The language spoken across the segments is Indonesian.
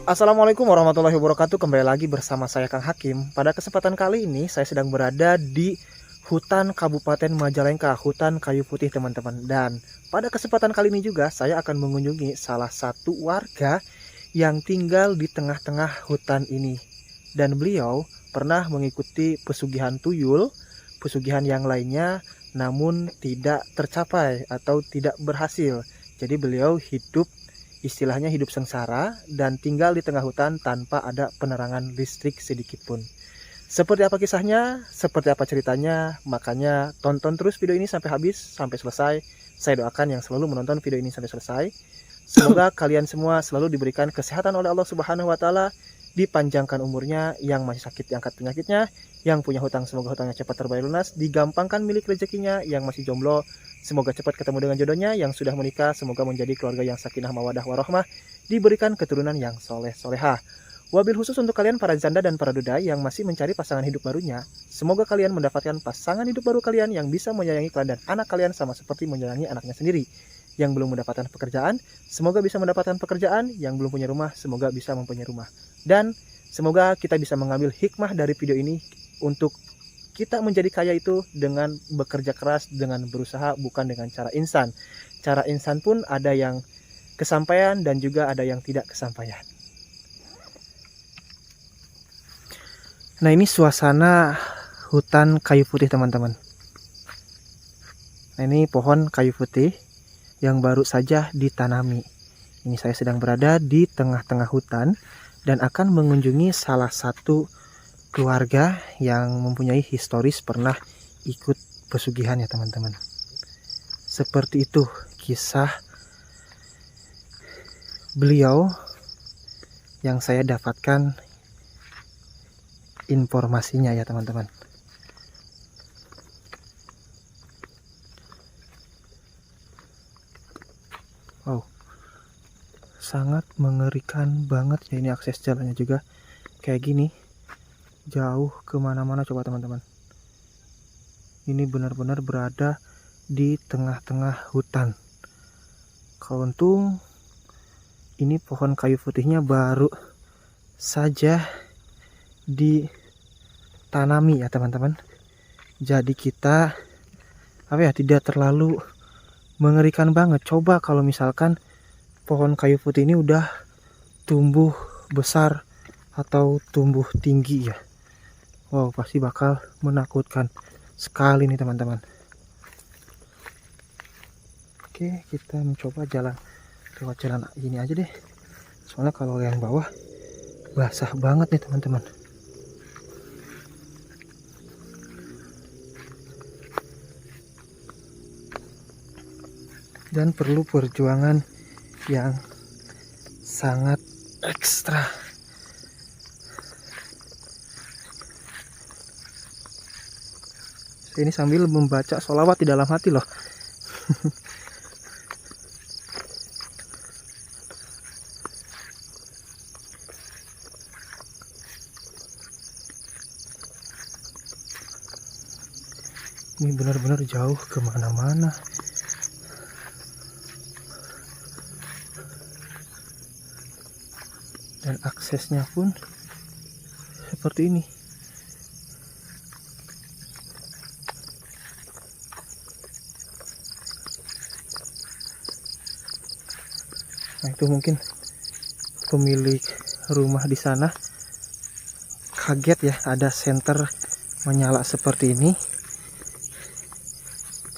Assalamualaikum warahmatullahi wabarakatuh. Kembali lagi bersama saya Kang Hakim. Pada kesempatan kali ini saya sedang berada di hutan Kabupaten Majalengka, hutan kayu putih teman-teman. Dan pada kesempatan kali ini juga saya akan mengunjungi salah satu warga yang tinggal di tengah-tengah hutan ini. Dan beliau pernah mengikuti pesugihan tuyul, pesugihan yang lainnya, namun tidak tercapai atau tidak berhasil. Jadi beliau istilahnya hidup sengsara dan tinggal di tengah hutan tanpa ada penerangan listrik sedikit pun. Seperti apa kisahnya, seperti apa ceritanya, makanya tonton terus video ini sampai habis, sampai selesai. Saya doakan yang selalu menonton video ini sampai selesai. Semoga kalian semua selalu diberikan kesehatan oleh Allah Subhanahu wa taala, dipanjangkan umurnya, yang masih sakit diangkat penyakitnya, yang punya hutang semoga hutangnya cepat terbayar lunas, digampangkan milik rezekinya, yang masih jomblo semoga cepat ketemu dengan jodohnya, yang sudah menikah semoga menjadi keluarga yang sakinah mawadah warahmah, diberikan keturunan yang soleh solehah. Wabil khusus untuk kalian para janda dan para duda yang masih mencari pasangan hidup barunya, semoga kalian mendapatkan pasangan hidup baru kalian yang bisa menyayangi kalian dan anak kalian sama seperti menyayangi anaknya sendiri. Yang belum mendapatkan pekerjaan, semoga bisa mendapatkan pekerjaan. Yang belum punya rumah, semoga bisa mempunyai rumah. Dan semoga kita bisa mengambil hikmah dari video ini untuk kita menjadi kaya itu dengan bekerja keras, dengan berusaha, bukan dengan cara instan. Cara instan pun ada yang kesampaian dan juga ada yang tidak kesampaian. Nah, ini suasana hutan kayu putih teman-teman. Nah, ini pohon kayu putih yang baru saja ditanami. Ini saya sedang berada di tengah-tengah hutan dan akan mengunjungi salah satu keluarga yang mempunyai historis pernah ikut pesugihan ya teman-teman. Seperti itu kisah beliau yang saya dapatkan informasinya ya teman-teman. Wow, sangat mengerikan banget ya, ini akses jalannya juga kayak gini, jauh kemana-mana. Coba teman-teman, ini benar-benar berada di tengah-tengah hutan. Kalau untung ini pohon kayu putihnya baru saja ditanami ya teman-teman, jadi kita tidak terlalu mengerikan banget. Coba kalau misalkan pohon kayu putih ini udah tumbuh besar atau tumbuh tinggi ya, wow, pasti bakal menakutkan sekali nih teman-teman. Oke, kita mencoba lewat jalan ini aja deh, soalnya kalau yang bawah basah banget nih teman-teman. Dan perlu perjuangan yang sangat ekstra. Ini sambil membaca sholawat di dalam hati loh. Ini benar-benar jauh kemana-mana. Dan aksesnya pun seperti ini. Nah, itu mungkin pemilik rumah di sana kaget ya, ada senter menyala seperti ini.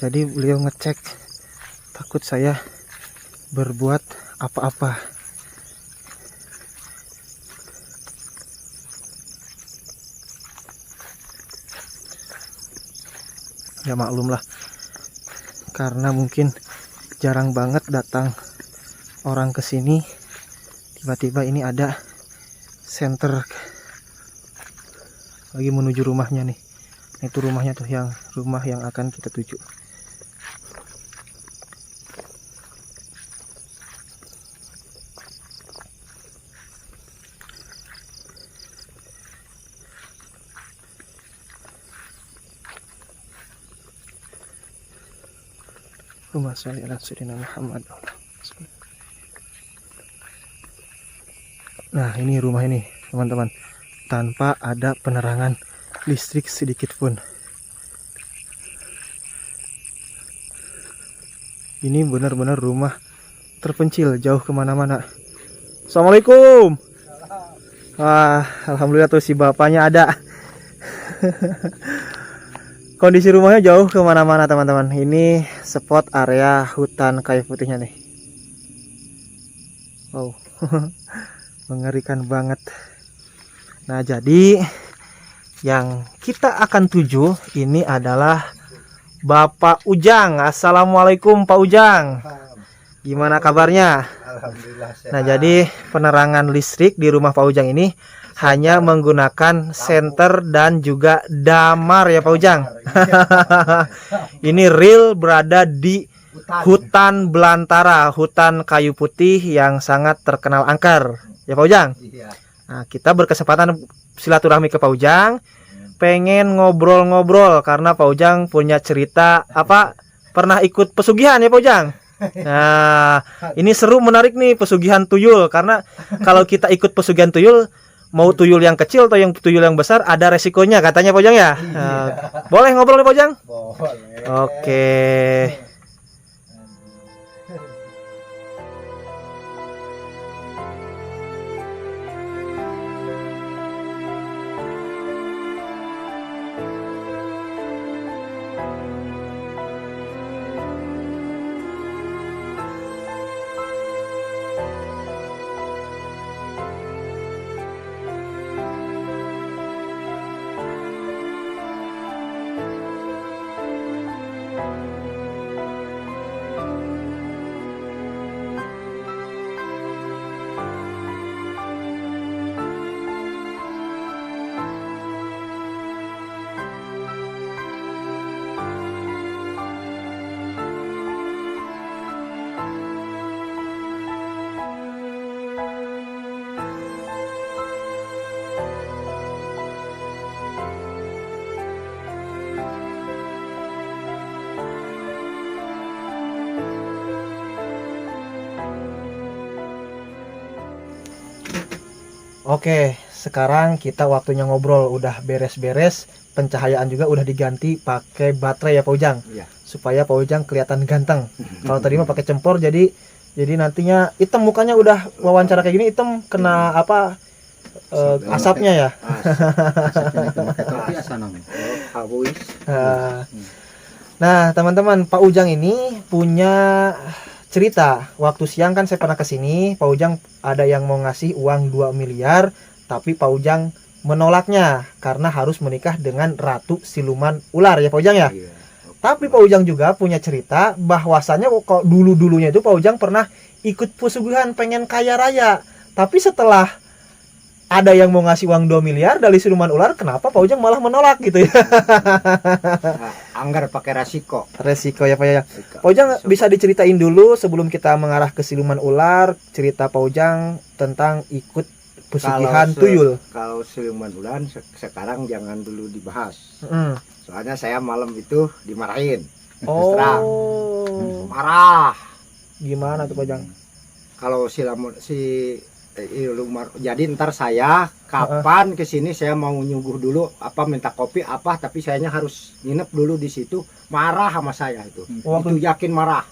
Jadi beliau ngecek, takut saya berbuat apa-apa. Ya maklum lah, karena mungkin jarang banget datang orang ke sini. Tiba-tiba ini ada senter lagi menuju rumahnya nih. Itu rumahnya tuh, yang rumah yang akan kita tuju. Rumah saya Muhammad. Nah, ini rumah ini, teman-teman. Tanpa ada penerangan listrik sedikit pun. Ini benar-benar rumah terpencil, jauh kemana-mana. Assalamualaikum. Wah, alhamdulillah tuh si bapaknya ada. Kondisi rumahnya jauh kemana-mana, teman-teman. Ini spot area hutan kayu putihnya nih. Wow, mengerikan banget. Nah, jadi yang kita akan tuju ini adalah Bapak Ujang. Assalamualaikum Pak Ujang. Gimana kabarnya? Alhamdulillah sehat. Nah, jadi penerangan listrik di rumah Pak Ujang ini hanya menggunakan senter dan juga damar ya Pak Ujang. Ini real berada di hutan belantara, hutan kayu putih yang sangat terkenal angker. Ya Pak Ujang. Iya. Nah, kita berkesempatan silaturahmi ke Pak Ujang. Pengen ngobrol-ngobrol karena Pak Ujang punya cerita apa pernah ikut pesugihan ya Pak Ujang. Nah, ini seru menarik nih pesugihan tuyul karena kalau kita ikut pesugihan tuyul mau tuyul yang kecil atau yang tuyul yang besar ada resikonya katanya Pak Ujang ya. Nah, boleh ngobrol nih Pak Ujang? Boleh. Oke. Oke, sekarang kita waktunya ngobrol. Udah beres-beres, pencahayaan juga udah diganti pakai baterai ya Pak Ujang. Iya. Supaya Pak Ujang kelihatan ganteng. Kalau tadi mah pakai cempor, jadi nantinya hitam mukanya. Udah wawancara kayak gini hitam kena apa asapnya ya. Nah, teman-teman, Pak Ujang ini punya cerita. Waktu siang kan saya pernah kesini, Pak Ujang ada yang mau ngasih uang 2 miliar, tapi Pak Ujang menolaknya karena harus menikah dengan Ratu Siluman Ular ya Pak Ujang ya. Iya. Tapi Pak Ujang juga punya cerita bahwasannya kok dulu-dulunya itu Pak Ujang pernah ikut pesugihan pengen kaya raya. Tapi setelah ada yang mau ngasih uang 2 miliar dari Siluman Ular, kenapa Pak Ujang malah menolak gitu ya? Anggar pakai resiko. Resiko ya Pak ya. Pak Ujang bisa diceritain dulu sebelum kita mengarah ke Siluman Ular, cerita Pak Ujang tentang ikut pesugihan tuyul. Kalau siluman ular sekarang jangan dulu dibahas. Mm. Soalnya saya malam itu dimarahin. Oh. Marah. Gimana tuh Pak Ujang? Kalau jadi ntar saya kapan kesini saya mau nyuguh dulu apa minta kopi apa, tapi sayanya harus nginep dulu di situ. Marah sama saya itu. Itu yakin marah.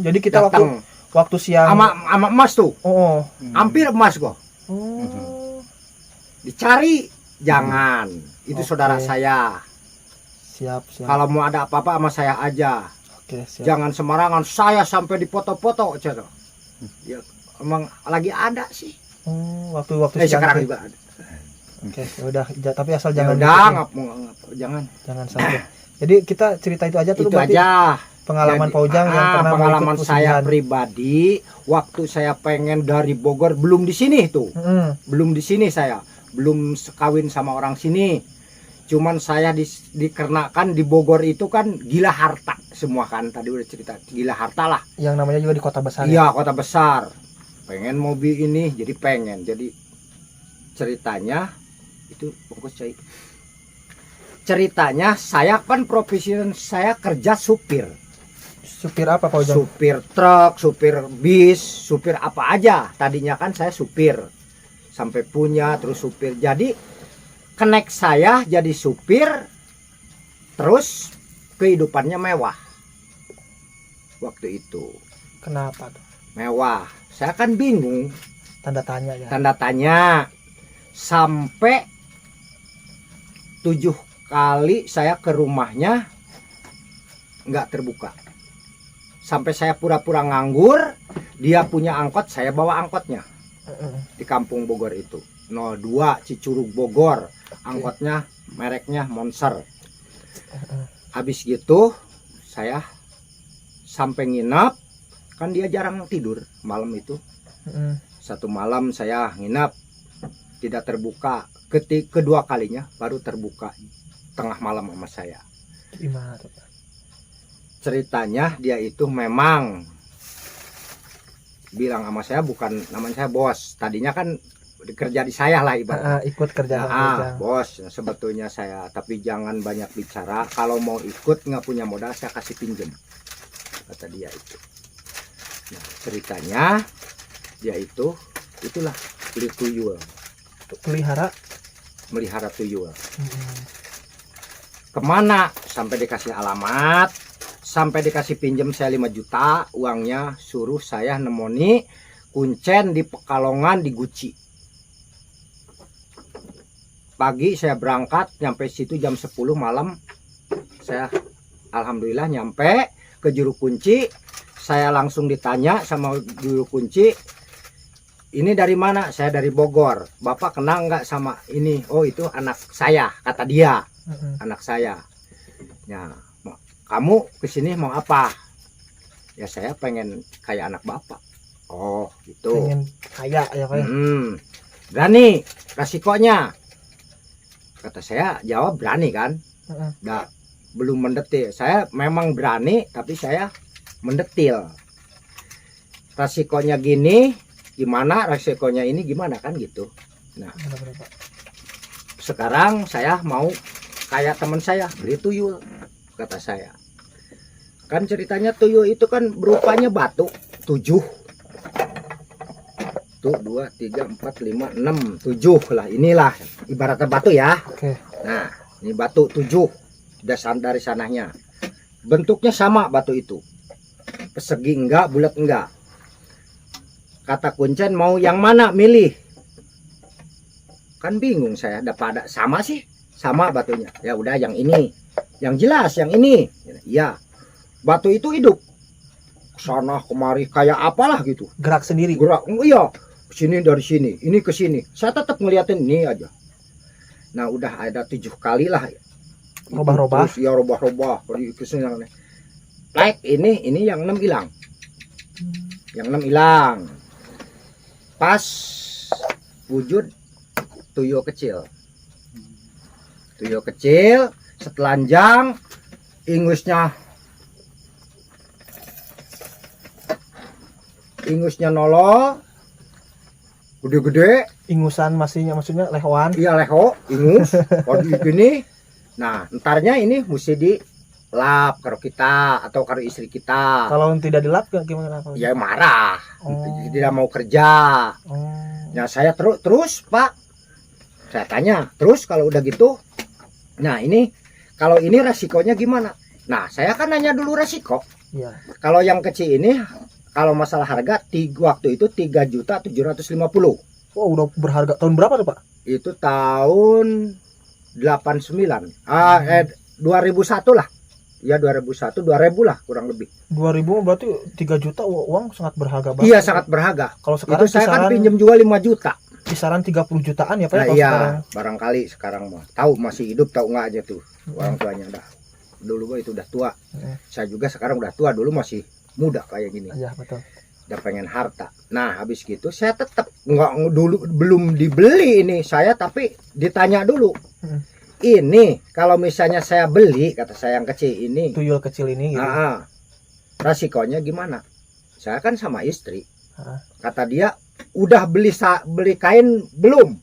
Jadi kita Datang. waktu siang sama emas tuh. Oh. Hampir emas kok. Oh. Dicari jangan. Itu Oke. saudara saya. Siap. Kalau mau ada apa-apa sama saya aja. Oke, siap. Jangan sembarangan. Saya sampai dipoto-foto aja. Ya, emang lagi ada sih. Waktu siang Sekarang tuh. juga ada. Oke, ya udah, tapi asal Ya jangan udah, diikutin. jangan. Jangan sampai. Jadi kita cerita itu aja tuh Itu berarti aja. pengalaman Jadi, Pak Ujang yang pernah mau pengalaman ikut saya pesugihan. pribadi waktu saya pengen dari Bogor, belum di sini tuh. Belum di sini saya. Belum kawin sama orang sini. Cuman saya dikarenakan di Bogor itu kan gila harta semua kan, tadi udah cerita gila harta lah. Yang namanya juga di kota besar. Iya, kota besar. Pengen mobil ini, jadi pengen. Jadi ceritanya itu bungkus cai. Ceritanya saya kan profesi saya kerja supir. Supir apa Pak Ujang? Supir truk, supir bis, supir apa aja. Tadinya kan saya supir. sampai punya, terus supir. Jadi kenek saya jadi supir, terus kehidupannya mewah waktu itu. Kenapa tuh? Mewah, saya kan bingung, Tanda tanya ya. tanda tanya. Sampai 7 kali saya ke rumahnya nggak terbuka. Sampai saya pura-pura nganggur, dia punya angkot, saya bawa angkotnya di kampung Bogor itu. 02 Cicurug Bogor, angkotnya mereknya Monster. Habis gitu saya sampai nginap, kan dia jarang tidur malam itu. Satu malam saya nginap, tidak terbuka. Kedua kalinya baru terbuka tengah malam sama saya. Gimana tuh? Ceritanya dia itu memang bilang sama saya, bukan namanya saya bos. Tadinya kan kerja di saya lah ibaratnya. Ikut kerja sama bos sebetulnya saya, tapi jangan banyak bicara. Kalau mau ikut nggak punya modal saya kasih pinjem, kata dia itu. Nah, ceritanya dia itu itulah beli tuyul, melihara tuyul. Kemana? Sampai dikasih alamat, sampai dikasih pinjam saya 5 juta uangnya, suruh saya nemoni kuncen di Pekalongan di Guci. Pagi saya berangkat, nyampe situ jam 10 malam. Saya alhamdulillah nyampe ke juru kunci. Saya langsung ditanya sama juru kunci, ini dari mana? Saya dari Bogor. Bapak kenal nggak sama ini? Oh, itu anak saya, kata dia. Anak saya. Ya, kamu kesini mau apa? Ya saya pengen kayak anak bapak. Oh gitu. Pengen kaya ya Pak. Berani resikonya? Kata saya jawab berani kan. Nggak, belum mendetil. Saya memang berani tapi saya mendetil. Resikonya gini, gimana? Resikonya ini gimana kan gitu. Nah, sekarang saya mau kayak teman saya, beli tuyul, kata saya. Kan ceritanya tuyul itu kan berupanya batu 7. Tuh 2, 3, 4, 5, 6, 7 lah. Inilah ibaratnya batu ya. Oke. Nah, ini batu 7 dari sananya. Bentuknya sama batu itu. Persegi enggak, bulat enggak. Kata kuncen mau yang mana milih? Kan bingung saya, pada sama sih. Sama batunya. Ya udah yang ini. Yang jelas yang ini. Ya. Batu itu hidup. Sana kemari kayak apalah gitu. Gerak sendiri. Gerak. Iya. Sini dari sini. Ini ke sini. Saya tetap ngeliatin ini aja. Nah, udah ada 7 kali lah. Robah-robah. Ya robah-robah. Like ini yang 6 hilang. Yang 6 hilang. Pas wujud tuyul kecil. Tuyul kecil, setelanjang, ingusnya nolol, gede-gede. Ingusan maksudnya lehoan. Iya leho, ingus. Kalau gini, nah entarnya ini mesti dilap karo kita atau karo istri kita. Kalau tidak dilap gimana? Ya marah, tidak mau kerja. Ya saya terus Pak, saya tanya terus kalau udah gitu. Nah ini kalau ini resikonya gimana? Nah saya kan nanya dulu resiko. Iya. Kalau yang kecil ini, kalau masalah harga waktu itu 3.750.000. Oh udah berharga. Tahun berapa tuh Pak? Itu tahun 89. 2001 lah. Ya 2001, 2000 lah kurang lebih. 2000 berarti 3 juta uang sangat berharga banget. Iya sangat berharga. Kalau sekarang itu saya kan pinjam juga 5 juta. Kisaran 30 jutaan ya Pak. Nah, ya, iya, sekarang. barangkali sekarang mah. Tahu masih hidup tahu nggak aja tuh orang tuanya dah. Dulu itu udah tua. Saya juga sekarang udah tua, dulu masih muda kayak gini. Iya betul. Udah pengen harta. Nah habis gitu saya tetap nggak dulu, belum dibeli ini saya, tapi ditanya dulu. Ini kalau misalnya saya beli, kata saya yang kecil ini, tuyul kecil ini gitu. Resikonya gimana? Saya kan sama istri. Kata dia udah beli kain belum?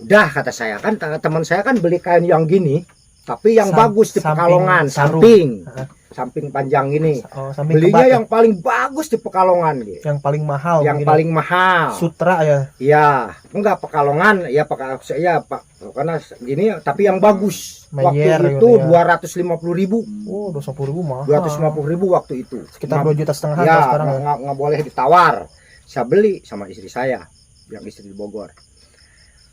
Udah, kata saya. Kan teman saya kan beli kain yang gini. tapi yang bagus di Pekalongan, samping panjang ini. Belinya yang paling bagus di Pekalongan gitu. Yang paling mahal. Yang paling mahal. Sutra ya. Ya, enggak Pekalongan ya Pak, karena gini tapi yang bagus. Mayer, waktu itu gitu ya. 250.000. Oh, 250.000 mahal. 250.000 waktu itu. Sekitar 2,5 juta ya, sekarang ya. Nggak boleh ditawar. Saya beli sama istri saya yang istri di Bogor.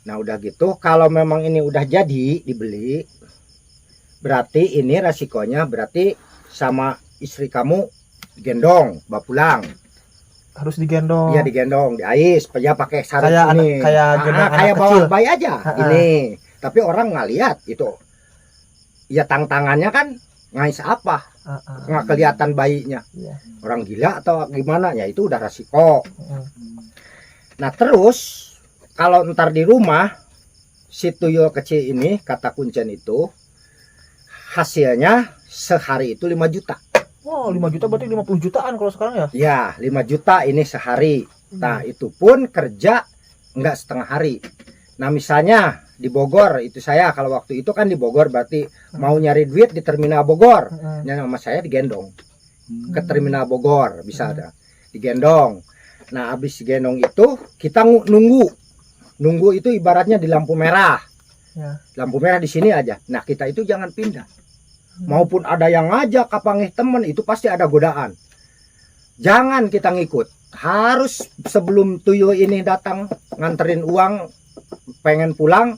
Nah, udah gitu kalau memang ini udah jadi dibeli, berarti ini resikonya berarti sama istri kamu gendong, bawa pulang. Harus digendong. Iya, digendong, diais, ya pakai syarat ini. Kayak bawa bayi aja ini. Tapi orang nggak lihat itu. Ya tangannya kan ngais apa? Nggak kelihatan bayinya. Orang gila atau gimana? Ya itu udah resiko. Nah, terus kalau ntar di rumah si tuyul kecil ini kata kuncen itu hasilnya sehari itu 5 juta. Oh, 5 juta berarti 50 jutaan kalau sekarang ya? Ya, 5 juta ini sehari. Nah, itu pun kerja enggak setengah hari. Nah, misalnya di Bogor itu saya kalau waktu itu kan di Bogor berarti mau nyari duit di terminal Bogor. Nah, sama saya digendong ke terminal Bogor bisa ada digendong. Nah, habis digendong itu kita nunggu itu ibaratnya di lampu merah. Ya. Lampu merah di sini aja. Nah, kita itu jangan pindah. Maupun ada yang ngajak kapanggih temen itu pasti ada godaan. Jangan kita ngikut. Harus sebelum tuyul ini datang nganterin uang pengen pulang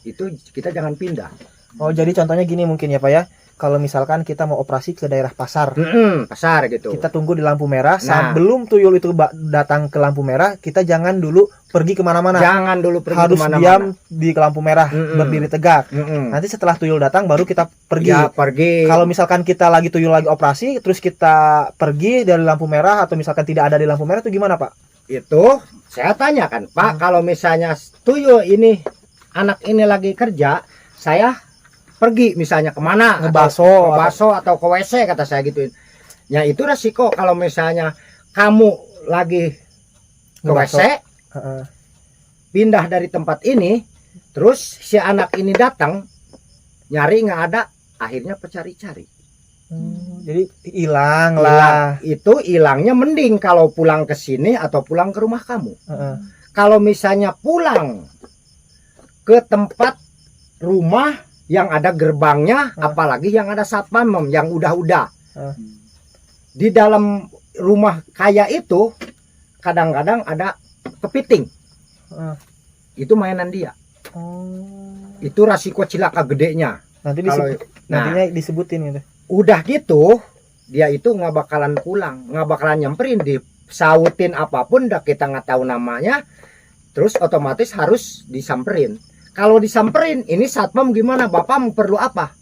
itu kita jangan pindah. Oh, jadi contohnya gini mungkin ya Pak ya. Kalau misalkan kita mau operasi ke daerah pasar, pasar gitu. Kita tunggu di lampu merah. Nah, sebelum tuyul itu datang ke lampu merah, kita jangan dulu pergi kemana-mana. Jangan dulu pergi harus kemana-mana. Diam di lampu merah, berdiri tegak. Nanti setelah tuyul datang, baru kita pergi. Ya, pergi. Kalau misalkan kita lagi tuyul lagi operasi, terus kita pergi dari lampu merah atau misalkan tidak ada di lampu merah, itu gimana Pak? Itu saya tanyakan Pak, kalau misalnya tuyul ini anak ini lagi kerja, saya pergi misalnya kemana, ngebaso atau ke WC kata saya gituin. Ya itu resiko kalau misalnya kamu lagi ke WC, pindah dari tempat ini, terus si anak ini datang nyari nggak ada, akhirnya pencari-cari. Jadi hilang lah. Itu hilangnya mending kalau pulang ke sini atau pulang ke rumah kamu. Kalau misalnya pulang ke tempat rumah yang ada gerbangnya, apalagi yang ada satpam yang udah di dalam rumah kaya itu kadang-kadang ada kepiting. Itu mainan dia. Itu resiko cilaka gedenya. Nantinya disebutin gitu. Udah gitu dia itu nggak bakalan pulang, nggak bakalan nyamperin, disautin apapun dah kita nggak tahu namanya, terus otomatis harus disamperin. Kalau disamperin, ini satpam gimana? Bapak mau perlu apa?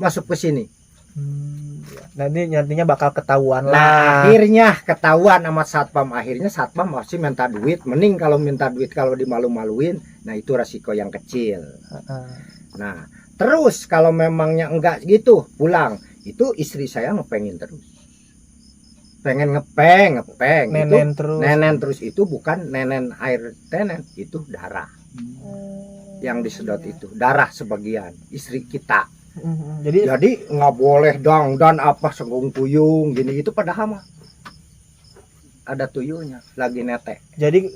Masuk ke sini. Nantinya bakal ketahuan lah. Nah, akhirnya ketahuan sama satpam. Akhirnya satpam masih minta duit. Mending kalau minta duit kalau dimalu-maluin. Nah, itu resiko yang kecil. Nah, terus kalau memangnya enggak gitu, pulang. Itu istri saya ngepengin terus. Pengen ngepeng. Nenen terus itu bukan nenen air tenen, itu darah. Yang disedot itu darah sebagian istri kita. Jadi nggak boleh dan apa senggung tuyung gini, itu padahal mah ada tuyulnya lagi netek. Jadi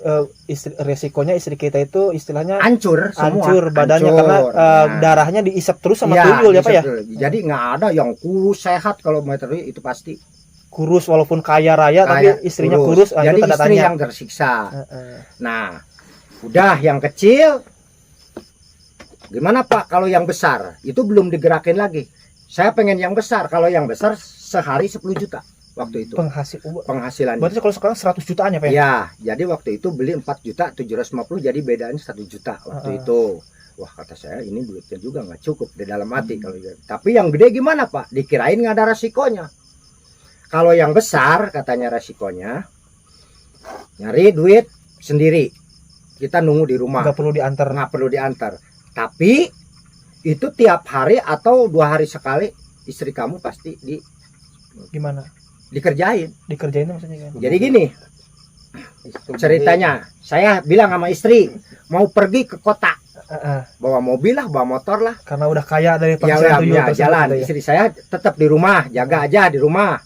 resikonya istri kita itu istilahnya hancur badannya karena darahnya diisap terus sama tuyul ya Pak ya. Jadi nggak ada yang kurus sehat. Kalau meter itu pasti kurus walaupun kaya raya tapi istrinya kurus. Jadi istri yang tersiksa. Nah, udah yang kecil gimana Pak? Kalau yang besar itu belum digerakin lagi. Saya pengen yang besar. Kalau yang besar sehari 10 juta waktu itu. Penghasilan. Berarti kalau sekarang 100 jutaan ya Pak? Ya, jadi waktu itu beli 4.750.000, jadi bedanya 1 juta waktu itu. Wah, kata saya ini duitnya juga nggak cukup di dalam hati kalau gitu. Tapi yang gede gimana Pak? Dikirain nggak ada resikonya. Kalau yang besar katanya resikonya nyari duit sendiri. Kita nunggu di rumah. Nggak perlu diantar. Tapi itu tiap hari atau 2 hari sekali istri kamu pasti dikerjain maksudnya kan? Jadi gini ceritanya, saya bilang sama istri mau pergi ke kota, bawa mobil lah, bawa motor lah. Karena udah kaya dari Ya, penghasilan tuyul tersebut jalan. gitu ya. Istri saya tetap di rumah, jaga aja di rumah.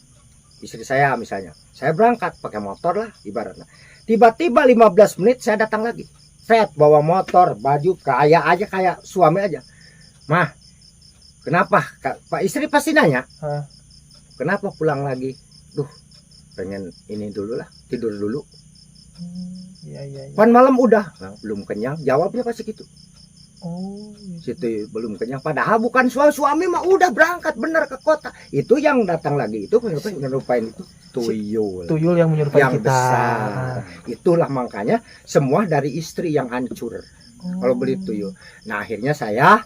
Istri saya misalnya, saya berangkat pakai motor lah ibaratnya. Tiba-tiba 15 menit saya datang lagi. Set bawa motor, baju kaya aja kayak suami aja. Mah, kenapa? Pak istri pasti nanya. Kenapa pulang lagi? Duh, pengen ini dulu lah, tidur dulu. Iya. Pan malam udah, nah, belum kenyang. Jawabnya pasti gitu. Oh, Situ belum kenyang. Padahal bukan suami mah udah berangkat bener ke kota. Itu yang datang lagi itu menyerupain itu tuyul. Tuyul yang menyerupai Yang kita. besar. Itulah makanya semua dari istri yang hancur. Kalau beli tuyul. Nah akhirnya saya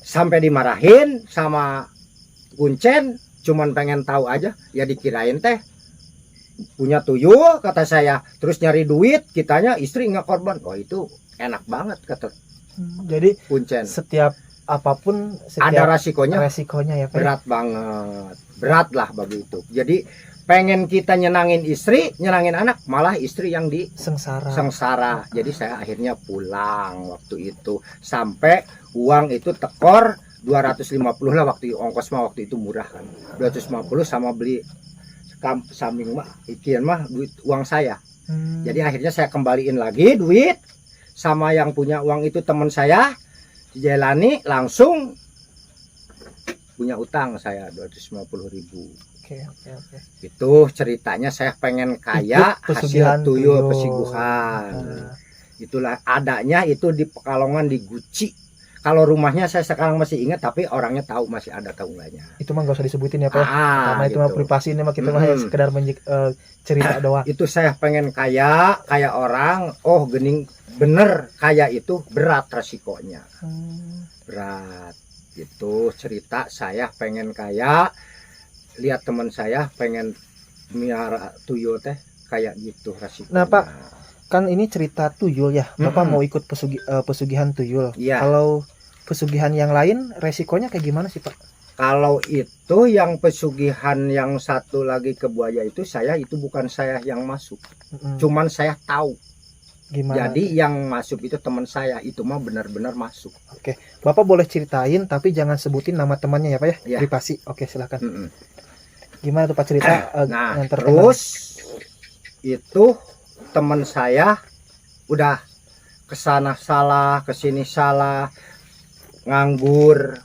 sampai dimarahin sama Kuncen. Cuman pengen tahu aja. Ya dikirain teh punya tuyul kata saya. Terus nyari duit. Kitanya istri nggak korban. Oh itu enak banget kata Jadi Kuncen. setiap apapun Ada resikonya. ya Pak. Berat banget. Berat lah begitu. Jadi pengen kita nyenangin istri, nyenangin anak, malah istri yang sengsara. Jadi saya akhirnya pulang waktu itu. Sampai uang itu tekor 250 lah waktu ongkos mah waktu itu murah kan. 250 sama beli samping mah ikian mah duit uang saya. Jadi akhirnya saya kembaliin lagi duit sama yang punya uang itu teman saya dijalani langsung punya utang saya 250.000. Oke. Itu ceritanya saya pengen kaya hasil tuyul pesiguhan. Itulah adanya itu di Pekalongan di Guci. Kalau rumahnya saya sekarang masih ingat tapi orangnya tahu masih ada tahu enggaknya. Itu mah nggak usah disebutin ya Pak. Karena itu mah privasi, ini mah kita mah sekedar cerita doang. Itu saya pengen kaya orang. Oh gening bener kaya itu berat resikonya. Berat. Itu cerita saya pengen kaya. Lihat teman saya pengen miara tuyul teh kayak gitu resikonya. Nah Pak, kan ini cerita tuyul ya. Bapak mau ikut pesugihan tuyul. Iya. Kalau pesugihan yang lain resikonya kayak gimana sih Pak? Kalau itu yang pesugihan yang satu lagi ke buaya itu itu bukan saya yang masuk. Cuman saya tahu. Gimana? Jadi yang masuk itu teman saya, itu mah benar-benar masuk. Oke. Bapak boleh ceritain tapi jangan sebutin nama temannya ya Pak ya? Ya. Privasi. Oke, silakan. Gimana tuh Pak cerita nah, yang terkenal? terus itu teman saya udah kesana salah, kesini salah, nganggur,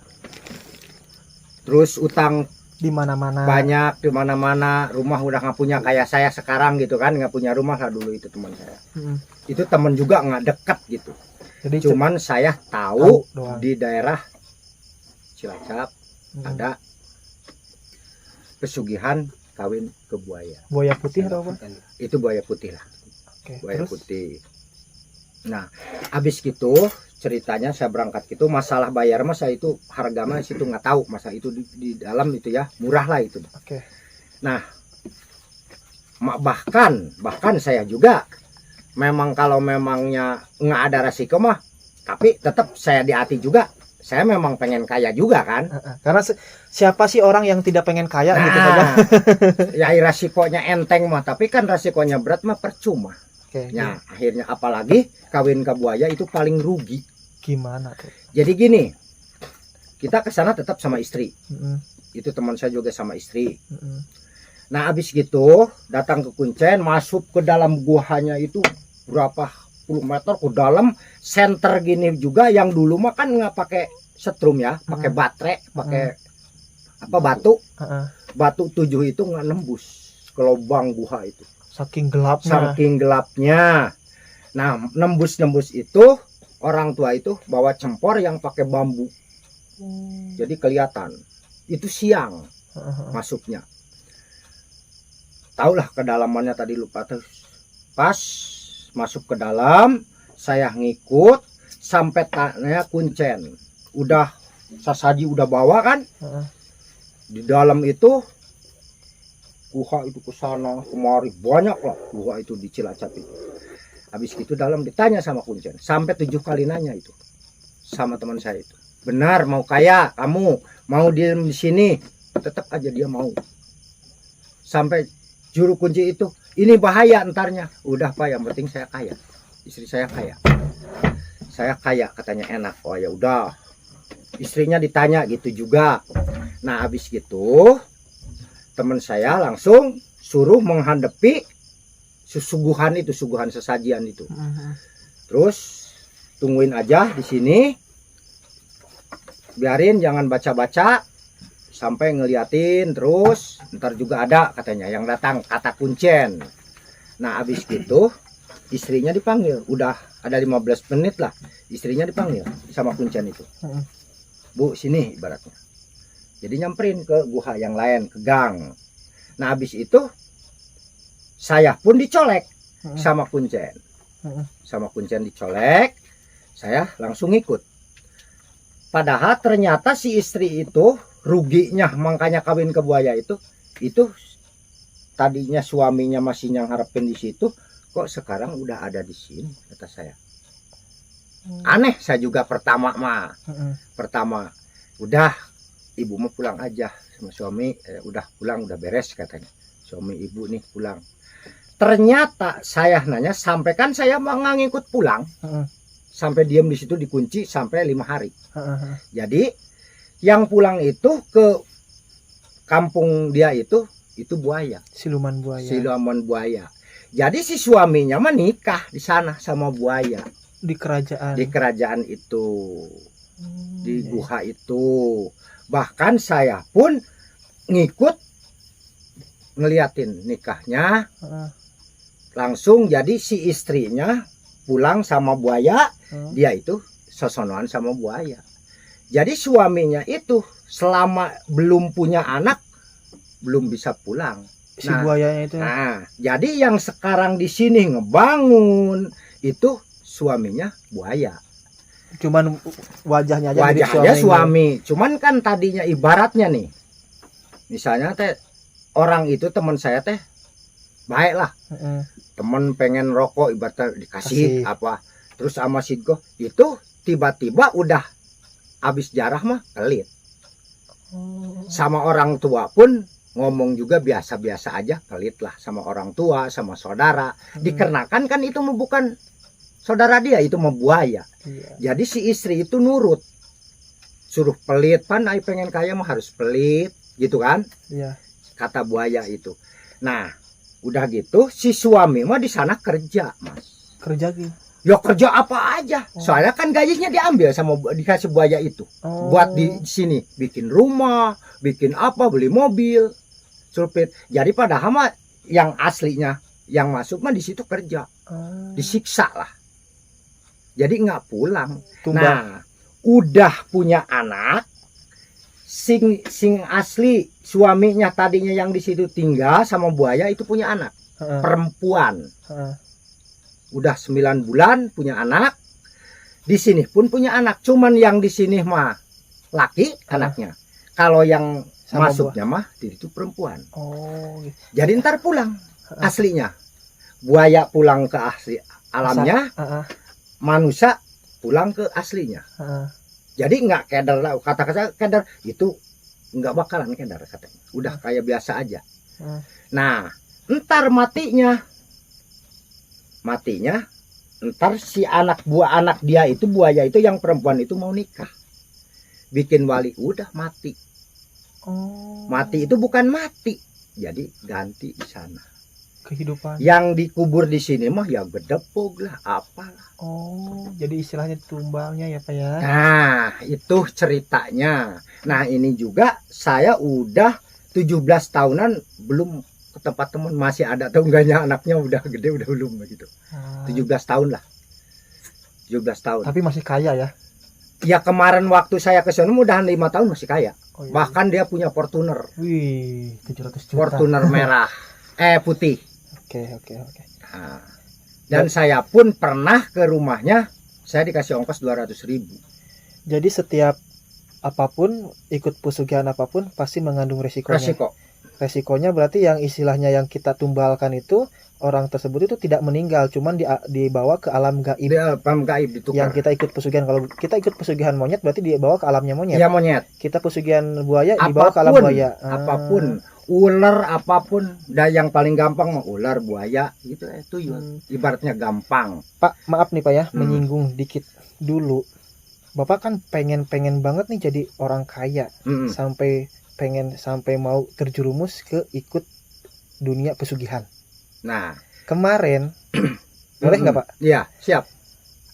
terus utang di mana-mana banyak, di mana-mana, rumah udah nggak punya kayak saya sekarang gitu kan, nggak punya rumah lah dulu itu teman saya. Itu teman juga nggak dekat gitu. Jadi cuman saya tahu doang. di daerah Cilacap ada pesugihan kawin ke buaya. Buaya putih atau apa? Itu buaya putih lah. Oke, Buaya terus? putih. Nah, habis gitu ceritanya saya berangkat gitu, masalah bayar mah saya itu harga mah situ nggak tahu, masa itu di dalam itu ya murah lah itu. Oke. Nah, bahkan saya juga memang kalau memangnya nggak ada resiko mah, tapi tetap saya di hati juga. Saya memang pengen kaya juga kan. Karena siapa sih orang yang tidak pengen kaya gitu kan? Ya resikonya enteng mah, tapi kan resikonya berat mah percuma. Oke. Ya, akhirnya apalagi kawin ke buaya itu paling rugi. Gimana tuh? Jadi gini, kita ke sana tetap sama istri. Itu teman saya juga sama istri. Nah, habis gitu datang ke Kuncen, masuk ke dalam guanya itu berapa puluh meter ke dalam, senter gini juga yang dulu mah kan nggak pakai setrum ya, pakai baterai, pakai apa batu. Batu 7 itu nggak nembus ke lubang gua itu. Saking gelapnya. Nah, nembus itu orang tua itu bawa cempor yang pakai bambu. Jadi kelihatan. Itu siang masuknya. Taulah kedalamannya tadi lupa tuh. Pas masuk ke dalam, saya ngikut sampai tanya Kuncen. Udah sasaji udah bawa kan? Di dalam itu gua itu ke sana kemari banyak lah gua itu di Cilacap itu. Habis itu dalam ditanya sama Kuncen, sampai 7 kali nanya itu sama teman saya itu. Benar mau kaya kamu, mau diem di sini, tetap aja dia mau. Sampai juru kunci itu, ini bahaya entarnya. Udah Pak, yang penting saya kaya, istri saya kaya. saya kaya, katanya enak. Oh ya udah, istrinya ditanya gitu juga. Nah habis gitu teman saya langsung suruh menghadapi suguhan itu, suguhan sesajian itu. Terus tungguin aja di sini, biarin jangan baca-baca sampai ngeliatin, terus ntar juga ada katanya yang datang, kata kuncen. Nah habis gitu istrinya dipanggil, udah ada 15 menit lah, istrinya dipanggil sama kuncen itu. Bu sini ibaratnya. Jadi nyamperin ke guha yang lain, ke gang. Nah habis itu saya pun dicolek sama kuncen. Sama kuncen dicolek, saya langsung ikut. Padahal ternyata si istri itu ruginya, makanya kawin ke buaya itu tadinya suaminya masih yang harapin di situ, kok sekarang udah ada di sini, kata saya. Aneh saya juga pertama mah. Pertama, udah ibu mau pulang aja sama suami, udah pulang, udah beres katanya. Suami ibu nih pulang. Ternyata saya nanya, sampai kan saya mau ngikut pulang, sampai diam di situ dikunci sampai 5 hari. Jadi yang pulang itu ke kampung dia itu buaya, Siluman buaya. siluman buaya. Jadi si suaminya menikah di sana sama buaya Di kerajaan. di kerajaan itu, di guha itu. Bahkan saya pun ngikut ngeliatin nikahnya. Langsung jadi si istrinya pulang sama buaya, dia itu sosonoan sama buaya. Jadi suaminya itu selama belum punya anak belum bisa pulang. Si buayanya itu. Nah, jadi yang sekarang di sini ngebangun itu suaminya buaya. Cuman wajahnya aja mirip Wajahnya suaminya. suami. Cuman kan tadinya ibaratnya nih, misalnya teh orang itu teman saya teh baik lah. Temen pengen rokok ibaratnya dikasih apa, terus sama Sidko itu tiba-tiba udah habis jarah mah pelit. Sama orang tua pun ngomong juga biasa-biasa aja, pelit lah sama orang tua, sama saudara. Dikarenakan kan itu bukan saudara dia, itu mah buaya. Jadi si istri itu nurut, suruh pelit, pan ai pengen kaya mah harus pelit gitu kan. Kata buaya itu. Nah udah gitu si suami mah di sana kerja, Mas. Kerja gitu. Ya kerja apa aja. Soalnya kan gajinya diambil sama dikasih buaya itu. Buat di sini bikin rumah, bikin apa, beli mobil, sulpit. Jadi padahal mah yang aslinya yang masuk mah di situ kerja. Disiksa lah. Jadi nggak pulang. Nah, udah punya anak, sing asli suaminya tadinya yang di situ tinggal sama buaya itu punya anak perempuan. Udah 9 bulan punya anak, di sini pun punya anak. Cuman yang di sini mah laki anaknya, kalau yang sama masuknya mah itu perempuan. Gitu. Jadi ntar pulang aslinya, buaya pulang ke asli alamnya, manusia pulang ke aslinya. Jadi nggak keder lah, kata-kata keder itu nggak bakalan keder katanya. Udah kayak biasa aja. Nah, ntar matinya ntar si anak dia itu buaya itu yang perempuan itu mau nikah, bikin wali, udah mati. Mati itu bukan mati, jadi ganti di sana kehidupan. Yang dikubur di sini mah ya gedepog lah, apalah. Jadi istilahnya tumbalnya ya Pak ya. Nah itu ceritanya. Nah ini juga saya udah 17 tahunan belum ke tempat teman, masih ada atau enggaknya anaknya udah gede udah belum begitu. 17 tahun lah. 17 tahun. Tapi masih kaya ya. Ya kemarin waktu saya ke sana udah 5 tahun masih kaya. Bahkan dia punya Fortuner. Wih, 700 juta. Fortuner merah. Putih. Oke. Nah, dan saya pun pernah ke rumahnya, saya dikasih ongkos 200.000. Jadi setiap apapun, ikut pesugihan apapun pasti mengandung resikonya. Resikonya berarti yang istilahnya yang kita tumbalkan itu, orang tersebut itu tidak meninggal, cuman dibawa ke alam gaib. Di alam gaib ditukar. Yang kita ikut pesugihan, kalau kita ikut pesugihan monyet berarti dibawa ke alamnya monyet. Iya monyet. Kita pesugihan buaya dibawa ke alam buaya. Apapun. ular apapun, dan yang paling gampang mah ular, buaya gitu tuyul. Ibaratnya gampang. Pak, maaf nih Pak ya, Hmm. menyinggung dikit dulu. Bapak kan pengen banget nih jadi orang kaya, Mm-mm. sampai mau terjerumus ke ikut dunia pesugihan. Nah, Kemarin boleh nggak Pak? Iya, siap.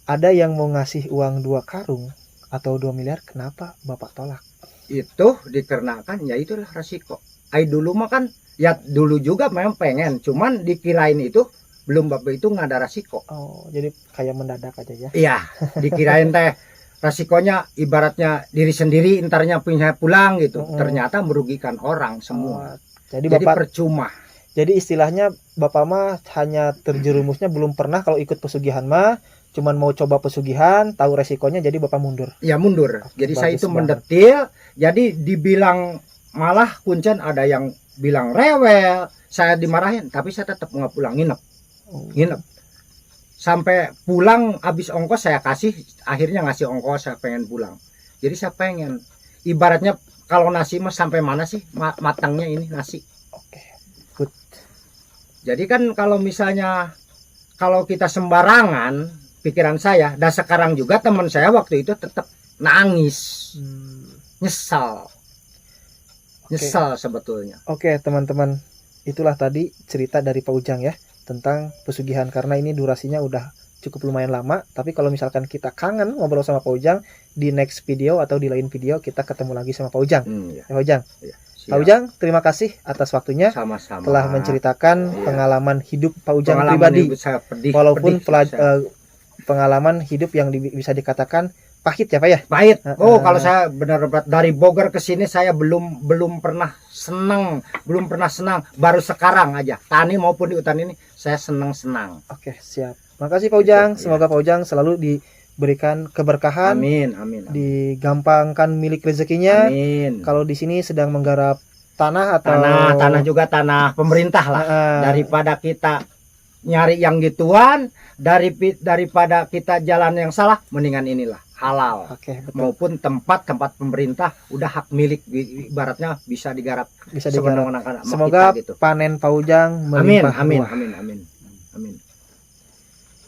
Ada yang mau ngasih uang 2 karung atau 2 miliar, kenapa Bapak tolak? Itu dikarenakan ya itulah resiko. Dulu mah kan ya dulu juga memang pengen, cuman dikirain itu belum bapak itu nggak ada resiko. Oh, jadi kayak mendadak aja ya. Iya, dikirain teh resikonya ibaratnya diri sendiri entarnya punya pulang gitu. Ternyata merugikan orang semua. Jadi Jadi Bapak percuma. Jadi istilahnya Bapak mah hanya terjerumusnya belum pernah kalau ikut pesugihan mah, cuman mau coba pesugihan, tahu resikonya jadi Bapak mundur. Ya mundur. Jadi saya Bagus itu banget. mendetil, jadi dibilang malah kuncen ada yang bilang rewel, saya dimarahin, tapi saya tetap nggak pulang, nginep. Sampai pulang habis ongkos saya kasih, akhirnya ngasih ongkos, saya pengen pulang. Jadi saya pengen, ibaratnya kalau nasi mah sampai mana sih matangnya ini nasi. Oke. Good. Jadi kan kalau misalnya kalau kita sembarangan, pikiran saya, dan sekarang juga teman saya waktu itu tetap nangis, nyesal sebetulnya. Oke, teman-teman, itulah tadi cerita dari Pak Ujang ya tentang pesugihan, karena ini durasinya udah cukup lumayan lama. Tapi kalau misalkan kita kangen ngobrol sama Pak Ujang, di next video atau di lain video kita ketemu lagi sama Pak Ujang. Ya. Pak Ujang. Ya, Pak Ujang, terima kasih atas waktunya. Sama-sama. Telah menceritakan pengalaman hidup Pak Ujang Pengalaman pribadi. hidup saya Walaupun pengalaman hidup yang bisa dikatakan pahit ya Pak ya. Pahit. Oh, kalau saya benar-benar dari Bogor ke sini saya belum pernah senang, baru sekarang aja. Tani maupun di hutan ini saya senang. Oke, siap. Makasih Pak Ujang. Semoga Pak Ujang selalu diberikan keberkahan. Amin. Digampangkan milik rezekinya. Amin. Kalau di sini sedang menggarap tanah atau tanah juga tanah pemerintah lah. Daripada kita nyari yang gituan, daripada kita jalan yang salah, mendingan inilah halal. Oke, betul. Maupun tempat pemerintah udah hak milik, ibaratnya bisa digarap. Semoga kita, gitu. panen Pak Ujang melimpah. Amin.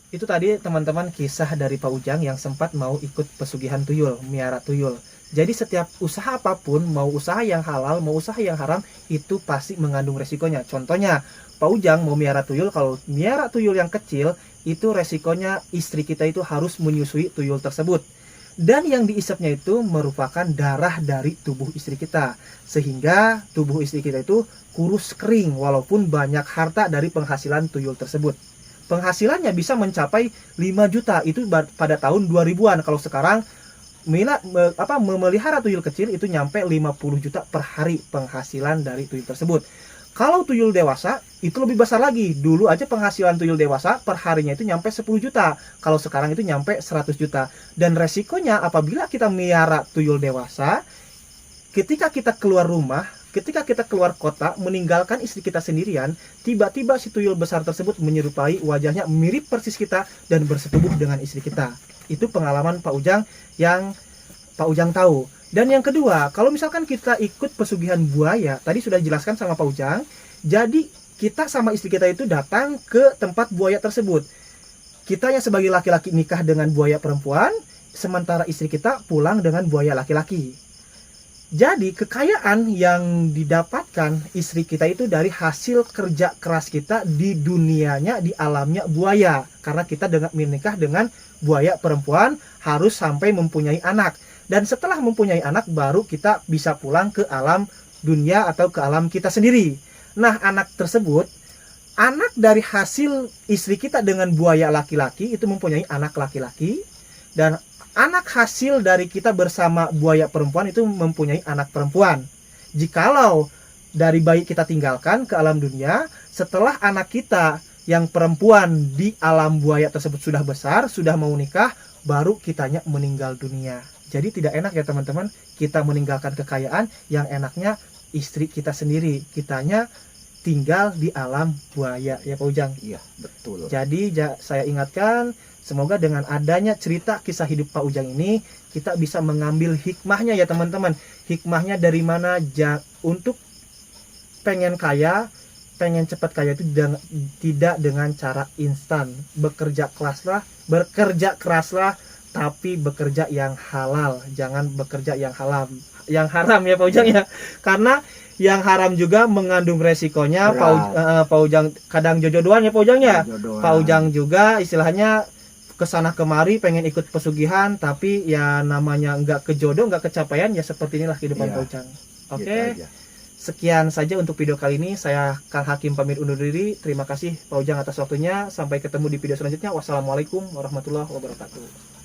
Itu tadi teman-teman kisah dari Pak Ujang yang sempat mau ikut pesugihan tuyul, miara tuyul. Jadi setiap usaha apapun, mau usaha yang halal, mau usaha yang haram, itu pasti mengandung resikonya. Contohnya, Pak Ujang mau miara tuyul, kalau miara tuyul yang kecil, itu resikonya istri kita itu harus menyusui tuyul tersebut. Dan yang diisapnya itu merupakan darah dari tubuh istri kita. Sehingga tubuh istri kita itu kurus kering, walaupun banyak harta dari penghasilan tuyul tersebut. Penghasilannya bisa mencapai 5 juta, itu pada tahun 2000-an. Kalau sekarang memelihara tuyul kecil itu nyampe 50 juta per hari penghasilan dari tuyul tersebut. Kalau tuyul dewasa itu lebih besar lagi. Dulu aja penghasilan tuyul dewasa per harinya itu nyampe 10 juta. Kalau sekarang itu nyampe 100 juta. Dan resikonya apabila kita miara tuyul dewasa, ketika kita keluar rumah, ketika kita keluar kota, meninggalkan istri kita sendirian, tiba-tiba si tuyul besar tersebut menyerupai, wajahnya mirip persis kita dan bersetubuh dengan istri kita. Itu pengalaman Pak Ujang yang Pak Ujang tahu. Dan yang kedua, kalau misalkan kita ikut pesugihan buaya, tadi sudah dijelaskan sama Pak Ujang, jadi kita sama istri kita itu datang ke tempat buaya tersebut. Kita yang sebagai laki-laki nikah dengan buaya perempuan, sementara istri kita pulang dengan buaya laki-laki. Jadi kekayaan yang didapatkan istri kita itu dari hasil kerja keras kita di dunianya, di alamnya buaya. Karena kita menikah dengan buaya perempuan harus sampai mempunyai anak. Dan setelah mempunyai anak baru kita bisa pulang ke alam dunia atau ke alam kita sendiri. Nah, anak tersebut, anak dari hasil istri kita dengan buaya laki-laki itu mempunyai anak laki-laki. Dan anak hasil dari kita bersama buaya perempuan itu mempunyai anak perempuan. Jikalau dari bayi kita tinggalkan ke alam dunia, setelah anak kita yang perempuan di alam buaya tersebut sudah besar, sudah mau nikah, baru kitanya meninggal dunia. Jadi tidak enak ya teman-teman, kita meninggalkan kekayaan, yang enaknya istri kita sendiri, kitanya tinggal di alam buaya ya Pak Ujang. Iya, betul. Jadi saya ingatkan, semoga dengan adanya cerita kisah hidup Pak Ujang ini, kita bisa mengambil hikmahnya ya teman-teman. Hikmahnya dari mana untuk pengen kaya, pengen cepat kaya itu tidak dengan cara instan. Bekerja keraslah, tapi bekerja yang halal, jangan bekerja yang haram ya Pak Ujang ya. Karena yang haram juga mengandung resikonya. Pak Ujang kadang jodohan ya Pak Ujang ya. Pak Ujang juga istilahnya kesana kemari pengen ikut pesugihan, tapi ya namanya nggak kejodoh, nggak kecapaian, ya seperti inilah kehidupan Pak Ujang. Oke. Sekian saja untuk video kali ini. Saya Kang Hakim pamit undur diri. Terima kasih Pak Ujang atas waktunya. Sampai ketemu di video selanjutnya. Wassalamualaikum warahmatullahi wabarakatuh.